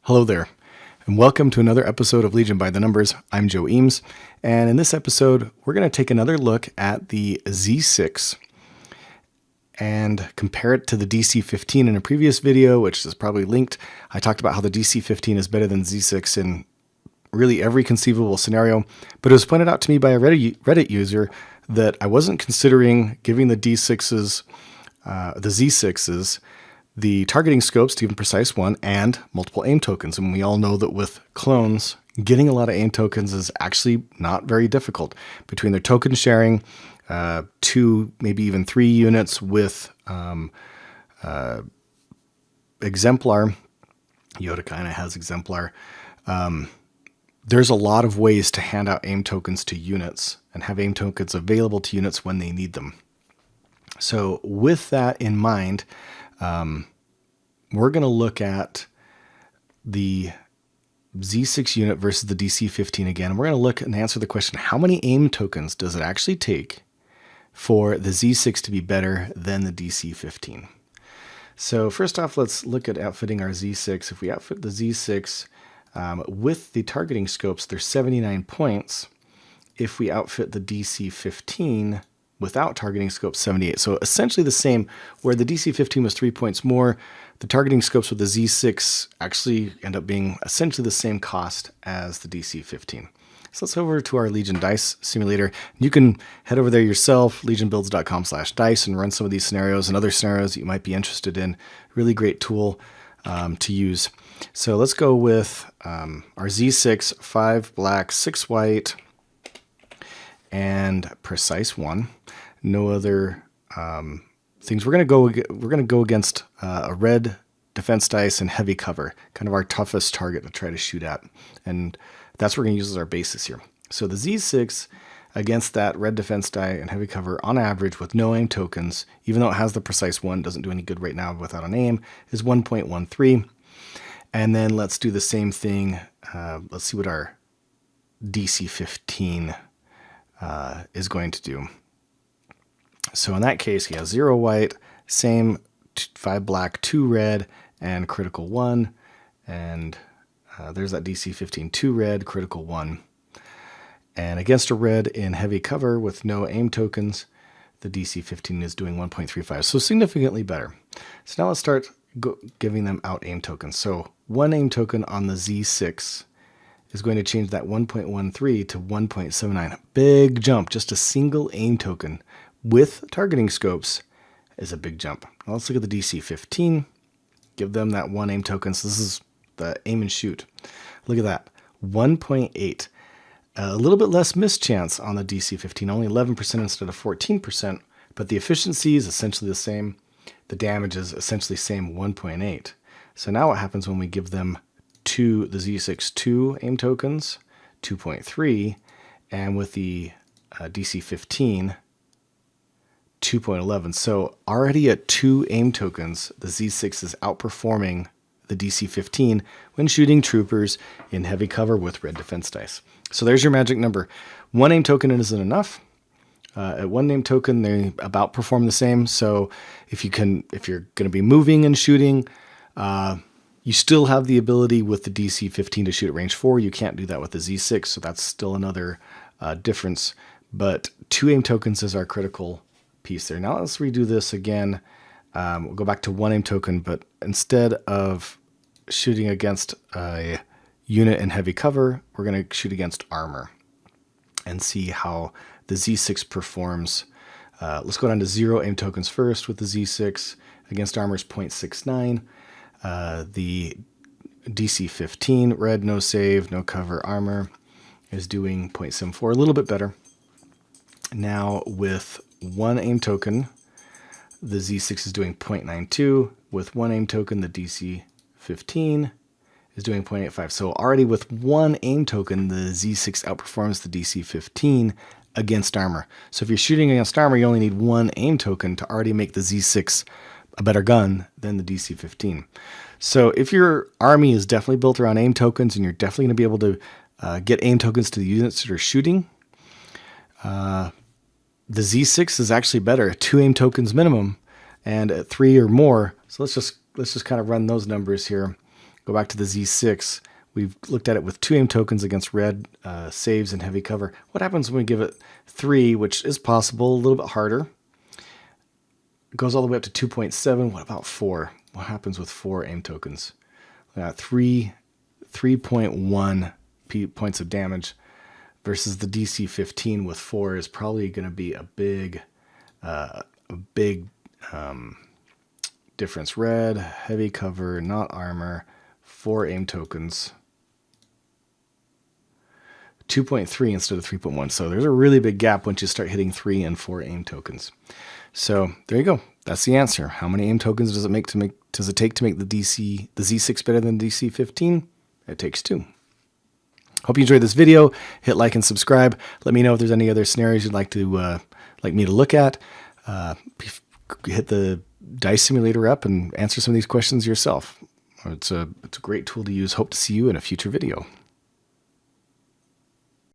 Hello there, and welcome to another episode of Legion by the Numbers. I'm Joe Eames, and in this episode, we're going to take another look at the Z6 and compare it to the DC-15. In a previous video, which is probably linked, I talked about how the DC-15 is better than Z6 in really every conceivable scenario, but it was pointed out to me by a Reddit user that I wasn't considering giving the Z6s, the targeting scopes to even precise one and multiple aim tokens. And we all know that with clones, getting a lot of aim tokens is actually not very difficult. Between their token sharing, 2, maybe even 3 units with Exemplar, Yoda kind of has Exemplar, there's a lot of ways to hand out aim tokens to units and have aim tokens available to units when they need them. So with that in mind, we're going to look at the Z6 unit versus the DC-15 again. We're going to look and answer the question, how many aim tokens does it actually take for the Z6 to be better than the DC-15? So first off, let's look at outfitting our Z6. If we outfit the Z6 with the targeting scopes, there's 79 points. If we outfit the DC-15 without targeting scopes, 78. So essentially the same, where the DC-15 was 3 points more, the targeting scopes with the Z6 actually end up being essentially the same cost as the DC-15. So let's go over to our Legion Dice Simulator. You can head over there yourself, legionbuilds.com/dice, and run some of these scenarios and other scenarios that you might be interested in. Really great tool to use. So let's go with our Z6, 5 black, 6 white, and precise 1. No other things. We're gonna go against a red defense dice and heavy cover, kind of our toughest target to try to shoot at, and that's what we're gonna use as our basis here. So the Z6 against that red defense die and heavy cover, on average with no aim tokens, even though it has the precise 1, doesn't do any good right now without an aim, is 1.13. And then let's do the same thing. Let's see what our DC-15 is going to do. So in that case, he has 0 white, same 5 black, 2 red, and critical 1. And there's that DC-15, 2 red, critical 1. And against a red in heavy cover with no aim tokens, the DC-15 is doing 1.35, so significantly better. So now let's start giving them out aim tokens. So 1 aim token on the Z6 is going to change that 1.13 to 1.79. Big jump. Just a single aim token with targeting scopes is a big jump. Now let's look at the DC-15. Give them that 1 aim token. So this is the aim and shoot. Look at that. 1.8. A little bit less mischance on the DC-15, only 11% instead of 14%, but the efficiency is essentially the same. The damage is essentially the same, 1.8. So now what happens when we give them the Z6 2 aim tokens, 2.3, and with the DC-15, 2.11. So already at 2 aim tokens, the Z6 is outperforming the DC-15 when shooting troopers in heavy cover with red defense dice. So there's your magic number. 1 aim token isn't enough. At 1 aim token, they about perform the same. So if you're going to be moving and shooting, you still have the ability with the DC-15 to shoot at range 4. You can't do that with the Z6, so that's still another difference. But 2 aim tokens is our critical piece there. Now let's redo this again. We'll go back to 1 aim token, but instead of shooting against a unit in heavy cover, we're going to shoot against armor and see how the Z6 performs. Let's go down to 0 aim tokens first with the Z6. Against armor is 0.69. The DC-15, red, no save, no cover armor, is doing 0.74, a little bit better. Now with 1 aim token, the Z6 is doing 0.92. With 1 aim token, the DC-15 is doing 0.85. So already with 1 aim token, the Z6 outperforms the DC-15 against armor. So if you're shooting against armor, you only need 1 aim token to already make the Z6 a better gun than the DC-15. So if your army is definitely built around aim tokens and you're definitely going to be able to get aim tokens to the units that are shooting, the Z6 is actually better at 2 aim tokens minimum and at 3 or more. So let's just kind of run those numbers here. Go back to the Z6. We've looked at it with 2 aim tokens against red, saves and heavy cover. What happens when we give it 3, which is possible, a little bit harder? It goes all the way up to 2.7. What about 4? What happens with 4 aim tokens? 3.1 points of damage versus the DC 15 with 4 is probably going to be a big difference. Red, heavy cover, not armor, 4 aim tokens. 2.3 instead of 3.1. So there's a really big gap once you start hitting 3 and 4 aim tokens. So there you go. That's the answer. How many aim tokens does it take to make the Z6 better than the DC 15? It takes 2. Hope you enjoyed this video. Hit like and subscribe. Let me know if there's any other scenarios you'd like me to look at. Hit the Dice Simulator up and answer some of these questions yourself. It's a great tool to use. Hope to see you in a future video.